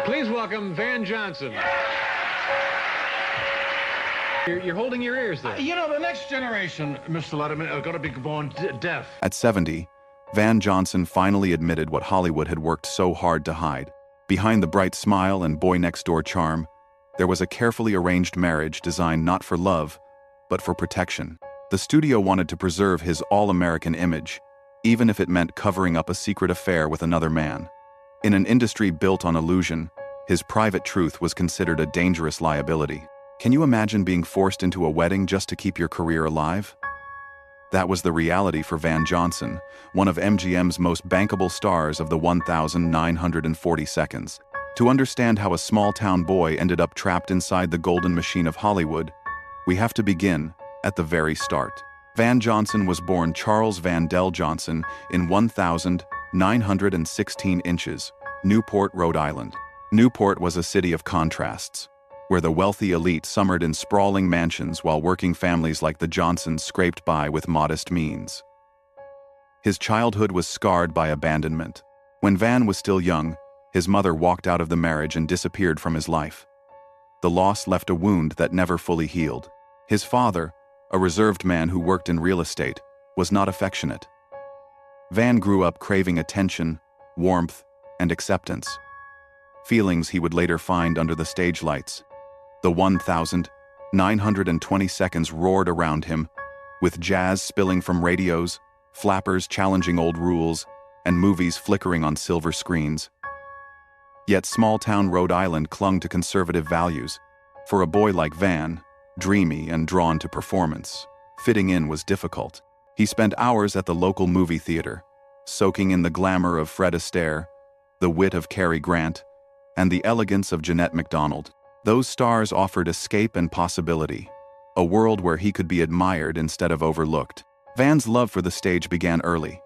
Please welcome Van Johnson. You're holding your ears there. You know, the next generation, Mr. Letterman, are going to be born deaf. At 70, Van Johnson finally admitted what Hollywood had worked so hard to hide. Behind the bright smile and boy-next-door charm, there was a carefully arranged marriage designed not for love, but for protection. The studio wanted to preserve his all-American image, even if it meant covering up a secret affair with another man. In an industry built on illusion, his private truth was considered a dangerous liability. Can you imagine being forced into a wedding just to keep your career alive? That was the reality for Van Johnson, one of MGM's most bankable stars of the 1,940 seconds. To understand how a small-town boy ended up trapped inside the golden machine of Hollywood, we have to begin at the very start. Van Johnson was born Charles Vandell Johnson in 1,916 inches, Newport, Rhode Island. Newport was a city of contrasts, where the wealthy elite summered in sprawling mansions while working families like the Johnsons scraped by with modest means. His childhood was scarred by abandonment. When Van was still young, his mother walked out of the marriage and disappeared from his life. The loss left a wound that never fully healed. His father, a reserved man who worked in real estate, was not affectionate. Van grew up craving attention, warmth, and acceptance, feelings he would later find under the stage lights. The 1,920 seconds roared around him, with jazz spilling from radios, flappers challenging old rules, and movies flickering on silver screens. Yet small-town Rhode Island clung to conservative values. For a boy like Van, dreamy and drawn to performance, fitting in was difficult. He spent hours at the local movie theater, soaking in the glamour of Fred Astaire, the wit of Cary Grant, and the elegance of Jeanette MacDonald. Those stars offered escape and possibility, a world where he could be admired instead of overlooked. Van's love for the stage began early.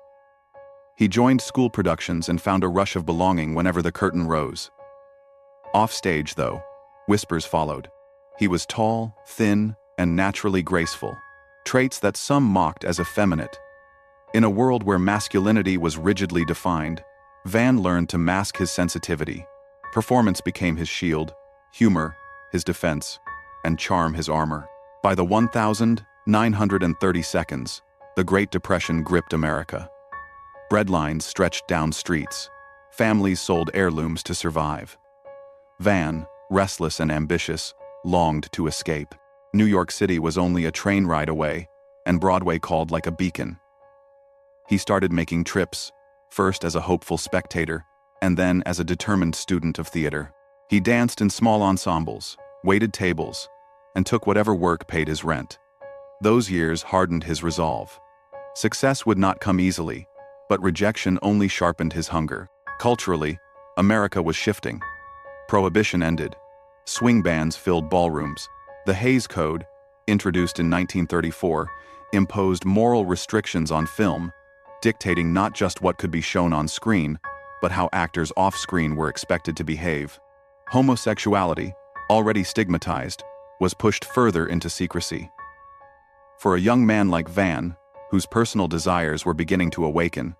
He joined school productions and found a rush of belonging whenever the curtain rose. Offstage, though, whispers followed. He was tall, thin, and naturally graceful, traits that some mocked as effeminate. In a world where masculinity was rigidly defined, Van learned to mask his sensitivity. Performance became his shield, humor his defense, and charm his armor. By the 1,930 seconds, the Great Depression gripped America. Breadlines stretched down streets. Families sold heirlooms to survive. Van, restless and ambitious, longed to escape. New York City was only a train ride away, and Broadway called like a beacon. He started making trips, first as a hopeful spectator, and then as a determined student of theater. He danced in small ensembles, waited tables, and took whatever work paid his rent. Those years hardened his resolve. Success would not come easily, but rejection only sharpened his hunger. Culturally, America was shifting. Prohibition ended. Swing bands filled ballrooms. The Hays Code, introduced in 1934, imposed moral restrictions on film, dictating not just what could be shown on screen, but how actors off-screen were expected to behave. Homosexuality, already stigmatized, was pushed further into secrecy. For a young man like Van, whose personal desires were beginning to awaken,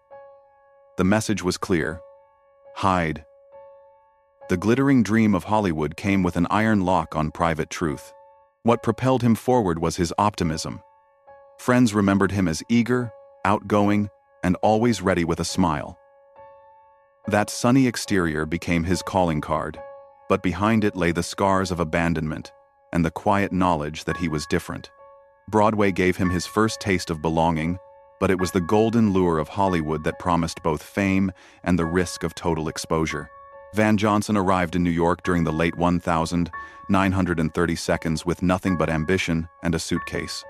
the message was clear: hide. The glittering dream of Hollywood came with an iron lock on private truth. What propelled him forward was his optimism. Friends remembered him as eager, outgoing, and always ready with a smile. That sunny exterior became his calling card, but behind it lay the scars of abandonment and the quiet knowledge that he was different. Broadway gave him his first taste of belonging, but it was the golden lure of Hollywood that promised both fame and the risk of total exposure. Van Johnson arrived in New York during the late 1,930 seconds with nothing but ambition and a suitcase.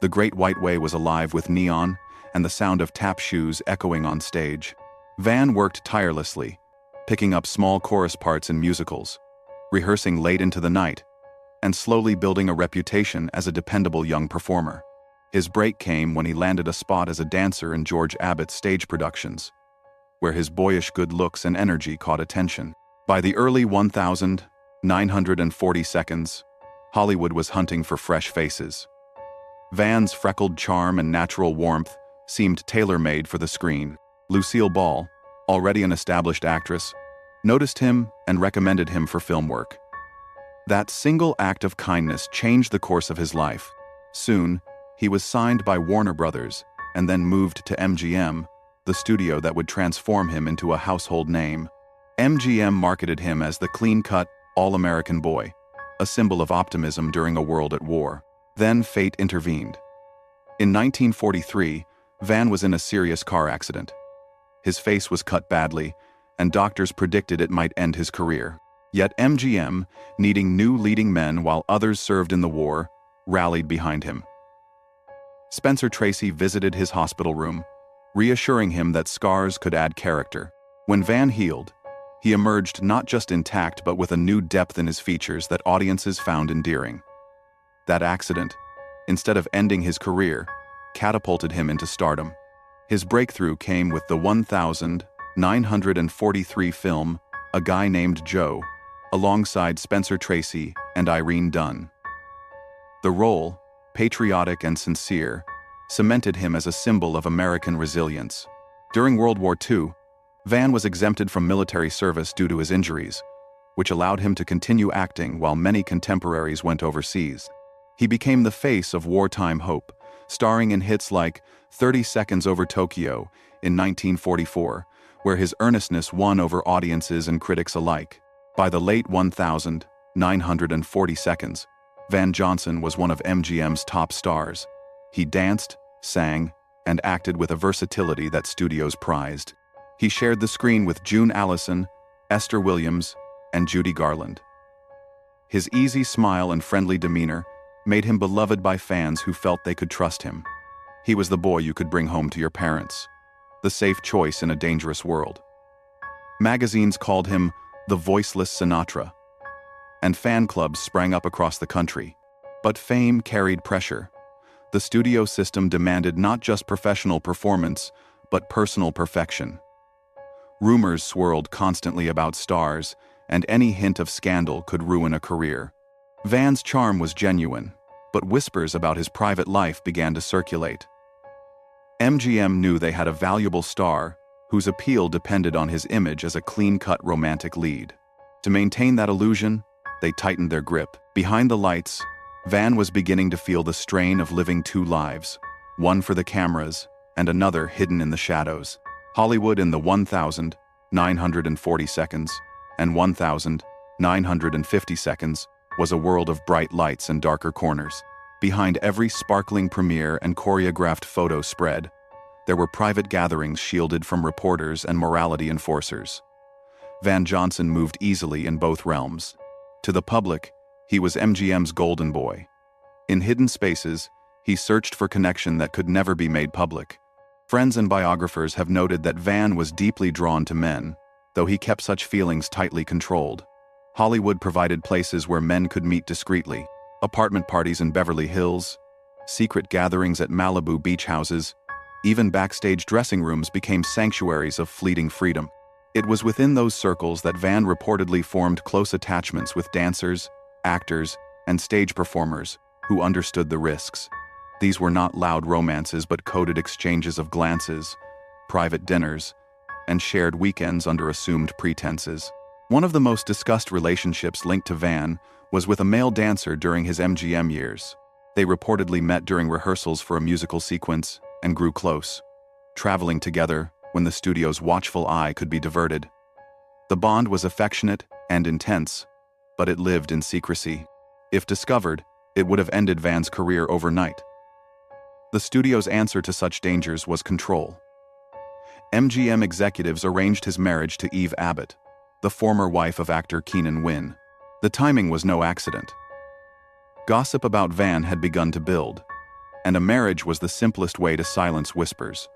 The Great White Way was alive with neon and the sound of tap shoes echoing on stage. Van worked tirelessly, picking up small chorus parts in musicals, rehearsing late into the night, and slowly building a reputation as a dependable young performer. His break came when he landed a spot as a dancer in George Abbott's stage productions, where his boyish good looks and energy caught attention. By the early 1,940 seconds, Hollywood was hunting for fresh faces. Van's freckled charm and natural warmth seemed tailor-made for the screen. Lucille Ball, already an established actress, noticed him and recommended him for film work. That single act of kindness changed the course of his life. Soon, he was signed by Warner Brothers and then moved to MGM, the studio that would transform him into a household name. MGM marketed him as the clean-cut, all-American boy, a symbol of optimism during a world at war. Then fate intervened. In 1943, Van was in a serious car accident. His face was cut badly, and doctors predicted it might end his career. Yet MGM, needing new leading men while others served in the war, rallied behind him. Spencer Tracy visited his hospital room, reassuring him that scars could add character. When Van healed, he emerged not just intact but with a new depth in his features that audiences found endearing. That accident, instead of ending his career, catapulted him into stardom. His breakthrough came with the 1943 film A Guy Named Joe, alongside Spencer Tracy and Irene Dunne. The role, patriotic and sincere, cemented him as a symbol of American resilience. During World War II, Van was exempted from military service due to his injuries, which allowed him to continue acting while many contemporaries went overseas. He became the face of wartime hope, starring in hits like 30 Seconds Over Tokyo in 1944, where his earnestness won over audiences and critics alike. By the late 1940 seconds, Van Johnson was one of MGM's top stars. He danced, sang, and acted with a versatility that studios prized. He shared the screen with June Allison, Esther Williams, and Judy Garland. His easy smile and friendly demeanor made him beloved by fans who felt they could trust him. He was the boy you could bring home to your parents, the safe choice in a dangerous world. Magazines called him the voiceless Sinatra, and fan clubs sprang up across the country. But fame carried pressure. The studio system demanded not just professional performance, but personal perfection. Rumors swirled constantly about stars, and any hint of scandal could ruin a career. Van's charm was genuine, but whispers about his private life began to circulate. MGM knew they had a valuable star whose appeal depended on his image as a clean-cut romantic lead. To maintain that illusion, they tightened their grip. Behind the lights, Van was beginning to feel the strain of living two lives, one for the cameras and another hidden in the shadows. Hollywood in the 1940 seconds and 1950 seconds was a world of bright lights and darker corners. Behind every sparkling premiere and choreographed photo spread, there were private gatherings shielded from reporters and morality enforcers. Van Johnson moved easily in both realms. To the public, he was MGM's golden boy. In hidden spaces, he searched for connection that could never be made public. Friends and biographers have noted that Van was deeply drawn to men, though he kept such feelings tightly controlled. Hollywood provided places where men could meet discreetly: apartment parties in Beverly Hills, secret gatherings at Malibu beach houses, even backstage dressing rooms became sanctuaries of fleeting freedom. It was within those circles that Van reportedly formed close attachments with dancers, actors, and stage performers who understood the risks. These were not loud romances but coded exchanges of glances, private dinners, and shared weekends under assumed pretenses. One of the most discussed relationships linked to Van was with a male dancer during his MGM years. They reportedly met during rehearsals for a musical sequence and grew close, traveling together when the studio's watchful eye could be diverted. The bond was affectionate and intense, but it lived in secrecy. If discovered, it would have ended Van's career overnight. The studio's answer to such dangers was control. MGM executives arranged his marriage to Eve Abbott, the former wife of actor Keenan Wynn. The timing was no accident. Gossip about Van had begun to build, and a marriage was the simplest way to silence whispers.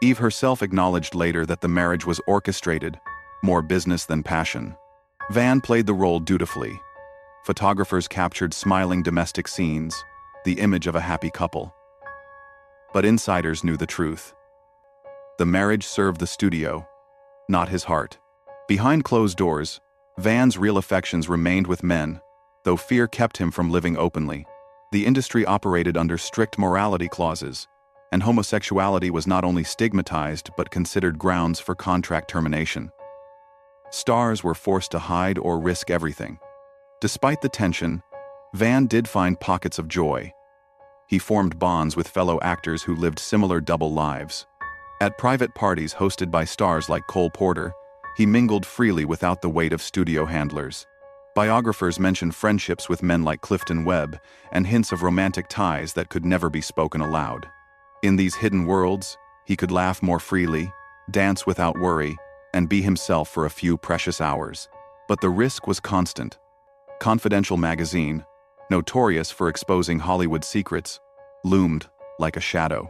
Eve herself acknowledged later that the marriage was orchestrated, more business than passion. Van played the role dutifully. Photographers captured smiling domestic scenes, the image of a happy couple. But insiders knew the truth. The marriage served the studio, not his heart. Behind closed doors, Van's real affections remained with men, though fear kept him from living openly. The industry operated under strict morality clauses, and homosexuality was not only stigmatized but considered grounds for contract termination. Stars were forced to hide or risk everything. Despite the tension, Van did find pockets of joy. He formed bonds with fellow actors who lived similar double lives. At private parties hosted by stars like Cole Porter, he mingled freely without the weight of studio handlers. Biographers mention friendships with men like Clifton Webb and hints of romantic ties that could never be spoken aloud. In these hidden worlds, he could laugh more freely, dance without worry, and be himself for a few precious hours. But the risk was constant. Confidential magazine, notorious for exposing Hollywood secrets, loomed like a shadow.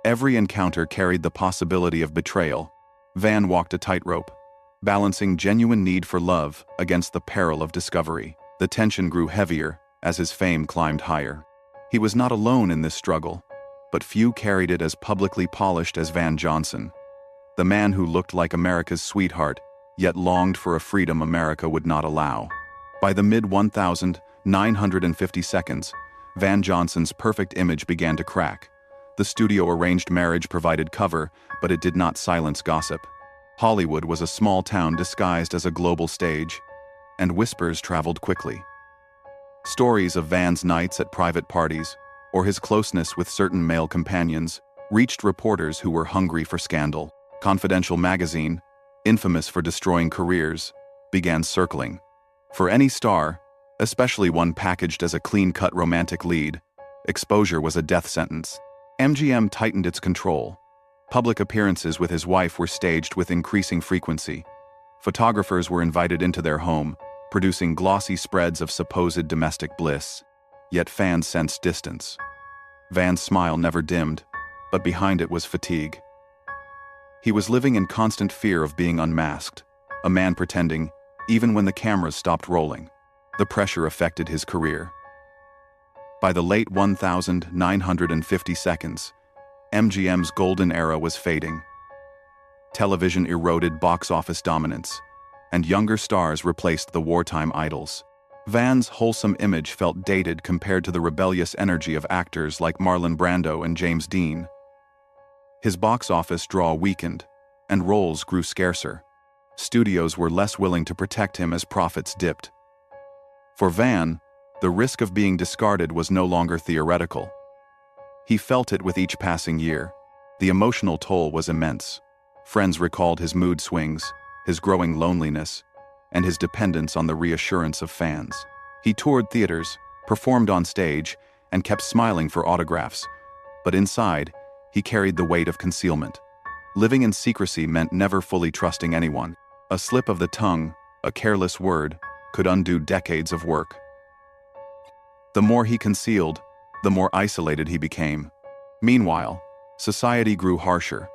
Every encounter carried the possibility of betrayal. Van walked a tightrope, balancing genuine need for love against the peril of discovery. The tension grew heavier as his fame climbed higher. He was not alone in this struggle, but few carried it as publicly polished as Van Johnson, the man who looked like America's sweetheart, yet longed for a freedom America would not allow. By the mid-1950s, Van Johnson's perfect image began to crack. The studio-arranged marriage provided cover, but it did not silence gossip. Hollywood was a small town disguised as a global stage, and whispers traveled quickly. Stories of Van's nights at private parties, or his closeness with certain male companions, reached reporters who were hungry for scandal. Confidential magazine, infamous for destroying careers, began circling. For any star, especially one packaged as a clean-cut romantic lead, exposure was a death sentence. MGM tightened its control. Public appearances with his wife were staged with increasing frequency. Photographers were invited into their home, producing glossy spreads of supposed domestic bliss. Yet fans sensed distance. Van's smile never dimmed, but behind it was fatigue. He was living in constant fear of being unmasked, a man pretending, even when the cameras stopped rolling. The pressure affected his career. By the late 1950s, MGM's golden era was fading. Television eroded box office dominance, and younger stars replaced the wartime idols. Van's wholesome image felt dated compared to the rebellious energy of actors like Marlon Brando and James Dean. His box office draw weakened, and roles grew scarcer. Studios were less willing to protect him as profits dipped. For Van, the risk of being discarded was no longer theoretical. He felt it with each passing year. The emotional toll was immense. Friends recalled his mood swings, his growing loneliness, and his dependence on the reassurance of fans. He toured theaters, performed on stage, and kept smiling for autographs, but inside, he carried the weight of concealment. Living in secrecy meant never fully trusting anyone. A slip of the tongue, a careless word, could undo decades of work. The more he concealed, the more isolated he became. Meanwhile, society grew harsher.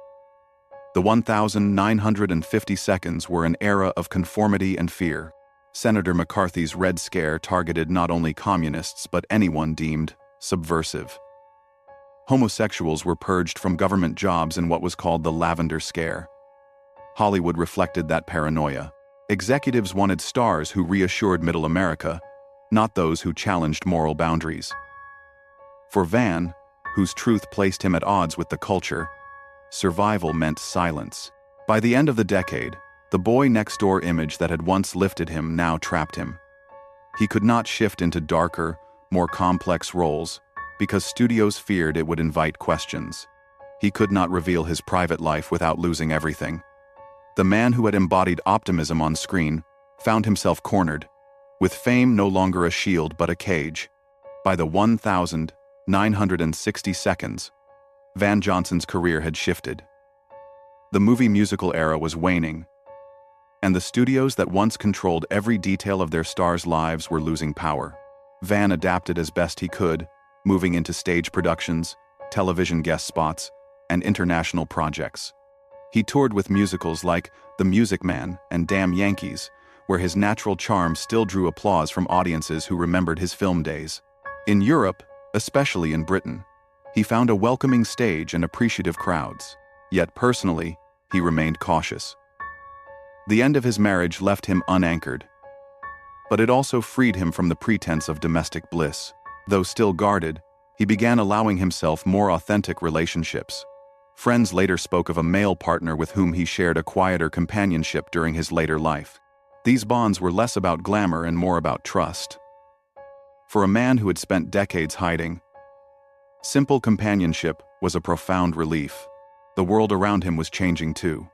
The 1950s were an era of conformity and fear. Senator McCarthy's Red Scare targeted not only communists but anyone deemed subversive. Homosexuals were purged from government jobs in what was called the Lavender Scare. Hollywood reflected that paranoia. Executives wanted stars who reassured middle America, not those who challenged moral boundaries. For Van, whose truth placed him at odds with the culture, survival meant silence. By the end of the decade, the boy-next-door image that had once lifted him now trapped him. He could not shift into darker, more complex roles, because studios feared it would invite questions. He could not reveal his private life without losing everything. The man who had embodied optimism on screen found himself cornered, with fame no longer a shield but a cage. By the 1960s, Van Johnson's career had shifted. The movie musical era was waning, and the studios that once controlled every detail of their stars' lives were losing power. Van adapted as best he could, moving into stage productions, television guest spots, and international projects. He toured with musicals like The Music Man and Damn Yankees, where his natural charm still drew applause from audiences who remembered his film days. In Europe, especially in Britain, he found a welcoming stage and appreciative crowds. Yet personally, he remained cautious. The end of his marriage left him unanchored, but it also freed him from the pretense of domestic bliss. Though still guarded, he began allowing himself more authentic relationships. Friends later spoke of a male partner with whom he shared a quieter companionship during his later life. These bonds were less about glamour and more about trust. For a man who had spent decades hiding, simple companionship was a profound relief. The world around him was changing too.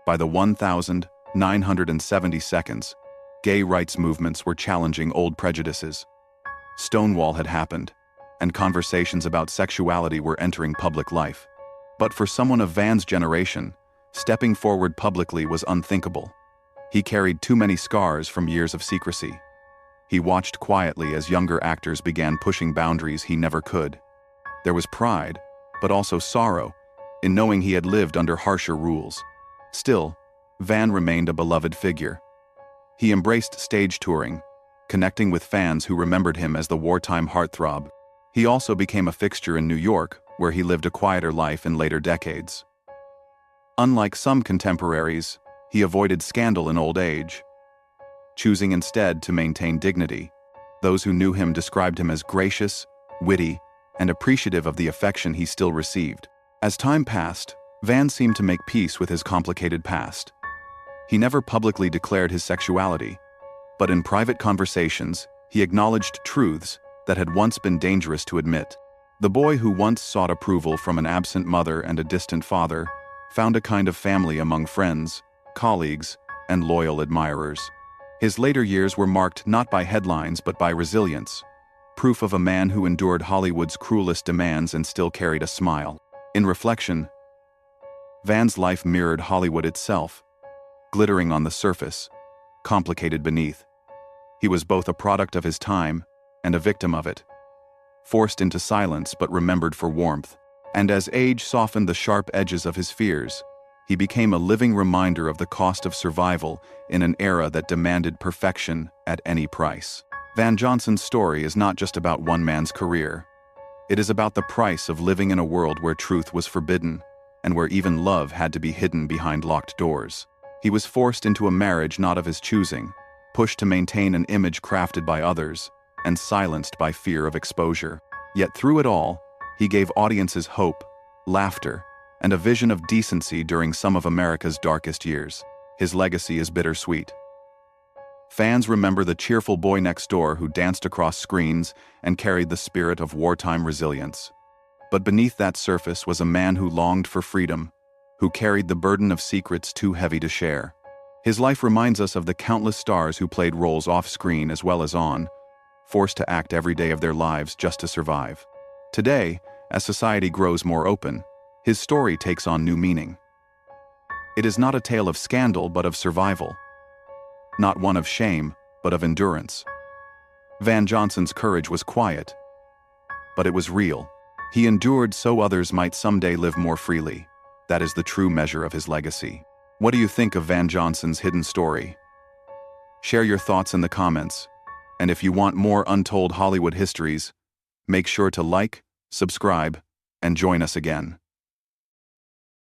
By the 1970s, gay rights movements were challenging old prejudices. Stonewall had happened, and conversations about sexuality were entering public life. But for someone of Van's generation, stepping forward publicly was unthinkable. He carried too many scars from years of secrecy. He watched quietly as younger actors began pushing boundaries he never could. There was pride, but also sorrow, in knowing he had lived under harsher rules. Still, Van remained a beloved figure. He embraced stage touring, connecting with fans who remembered him as the wartime heartthrob. He also became a fixture in New York, where he lived a quieter life in later decades. Unlike some contemporaries, he avoided scandal in old age, choosing instead to maintain dignity. Those who knew him described him as gracious, witty, and appreciative of the affection he still received. As time passed, Van seemed to make peace with his complicated past. He never publicly declared his sexuality, but in private conversations, he acknowledged truths that had once been dangerous to admit. The boy who once sought approval from an absent mother and a distant father found a kind of family among friends, colleagues, and loyal admirers. His later years were marked not by headlines but by resilience, proof of a man who endured Hollywood's cruelest demands and still carried a smile. In reflection, Van's life mirrored Hollywood itself, glittering on the surface, complicated beneath. He was both a product of his time and a victim of it, forced into silence but remembered for warmth. And as age softened the sharp edges of his fears, he became a living reminder of the cost of survival in an era that demanded perfection at any price. Van Johnson's story is not just about one man's career. It is about the price of living in a world where truth was forbidden and where even love had to be hidden behind locked doors. He was forced into a marriage not of his choosing, pushed to maintain an image crafted by others, and silenced by fear of exposure. Yet through it all, he gave audiences hope, laughter, and a vision of decency during some of America's darkest years. His legacy is bittersweet. Fans remember the cheerful boy next door who danced across screens and carried the spirit of wartime resilience. But beneath that surface was a man who longed for freedom, who carried the burden of secrets too heavy to share. His life reminds us of the countless stars who played roles off-screen as well as on, forced to act every day of their lives just to survive. Today, as society grows more open, his story takes on new meaning. It is not a tale of scandal but of survival, not one of shame but of endurance. Van Johnson's courage was quiet, but it was real. He endured so others might someday live more freely. That is the true measure of his legacy. What do you think of Van Johnson's hidden story? Share your thoughts in the comments. And if you want more untold Hollywood histories, make sure to like, subscribe, and join us again.